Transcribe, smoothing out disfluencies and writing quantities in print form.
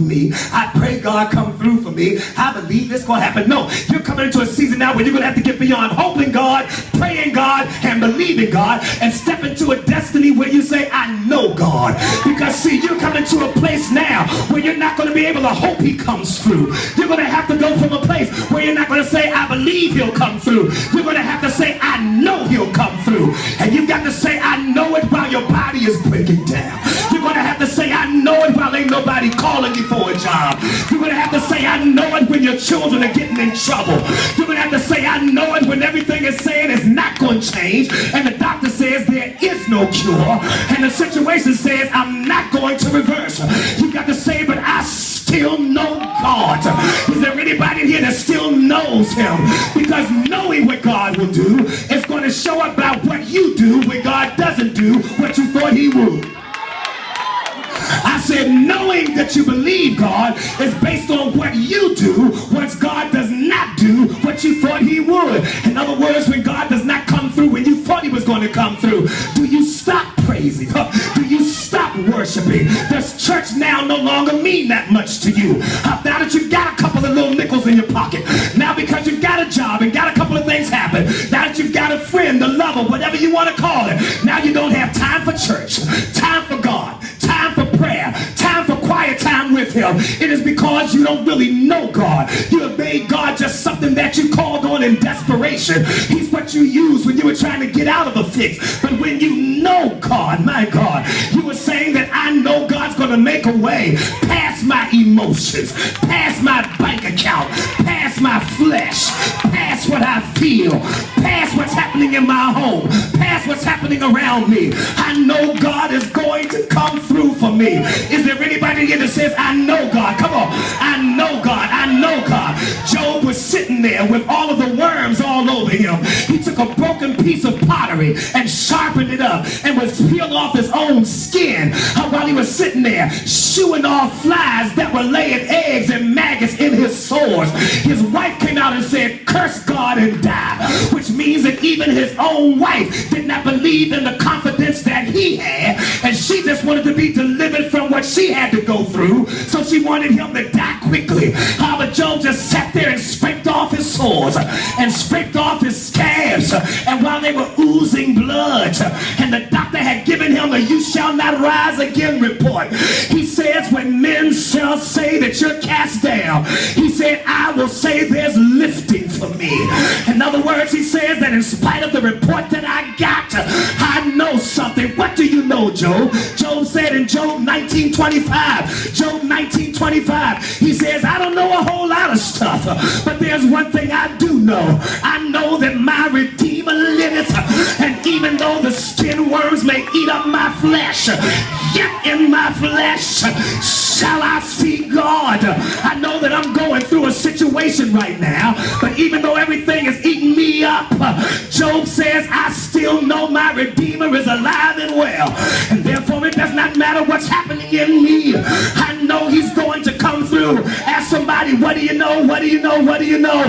me. I pray God come through for me. I believe this going to happen. No, you're coming into a season now where you're going to have to get beyond hoping God, praying God, and believing God, and step into a destiny where you say, I know God. Because see, you're coming to a place now where you're not going to be able to hope he comes through. You're going to have to go from a place where you're not going to say, I believe he'll come through. You're going to have to say, I know he'll come through. And you've got to say, I know it while your body is breaking down. You're going to have to say, I know it while ain't nobody calling you for a job. You're going to have to say, I know it when your children are getting in trouble. You're going to have to say, I know it when everything is saying it's not going to change. And the doctor says there is no cure. And the situation says I'm not going to reverse. You got to say, but I still know God. Is there anybody in here that still knows him? Because knowing what God will do is going to show up by what you do when God doesn't do what you thought he would. I said knowing that you believe God is based on what you do once God does not do what you thought he would. In other words, when God does not come through when you thought he was going to come through, do you stop praising? Do you stop worshiping? Does church now no longer mean that much to you? Now that you've got a couple of little nickels in your pocket, now because you've got a job and got a couple of things happen, now that you've got a friend, a lover, whatever you want to call it, now you don't have time for church, time for God, time for prayer, time for quiet time with him. It is because you don't really know God. You have made God just something that you called on in desperation. He's what you used when you were trying to get out of a fix. But when you know God, my God, you were saying that I know God's going to make a way past my emotions, past my bank account, past my flesh, past what I feel, past what's happening in my home, past what's happening around me. I know God is going to come through for me. Is there anybody here that says, I know God? Come on. I know God. I know God. Job was sitting there with all of the worms all over him. He took a broken piece of pottery and sharpened it up and was peeling off his own skin while he was sitting there shooing off flies that were laying eggs and maggots in his sores. His wife came out and said, curse God and die, which means that even his own wife did not believe in the confidence that he had, and she just wanted to be delivered from what she had to go through, so she wanted him to die quickly. But Job just sat there and scraped off his sores and scraped off his scabs, and while they were oozing blood, and the doctor had given him a you shall not rise again report, he says, when men shall say that you're cast down, he said, I will say there's lifting for me. In other words, he says that in spite of the report that I got, I know something. What do you know, Job? Job said in Job 19:25, Job 19:25, he says, I don't know a whole lot of stuff, but there's one thing I do know. I know that my Redeemer liveth, and even though the skin worms may eat up my flesh, yet in my flesh shall I see God. I know that I'm going through a situation right now, but even though everything is eating me up, Job says, I still know my Redeemer is alive and well, and therefore it does not matter what's happening in me. I know he's going to come through. Ask somebody, what do you know? What do you know? What do you know?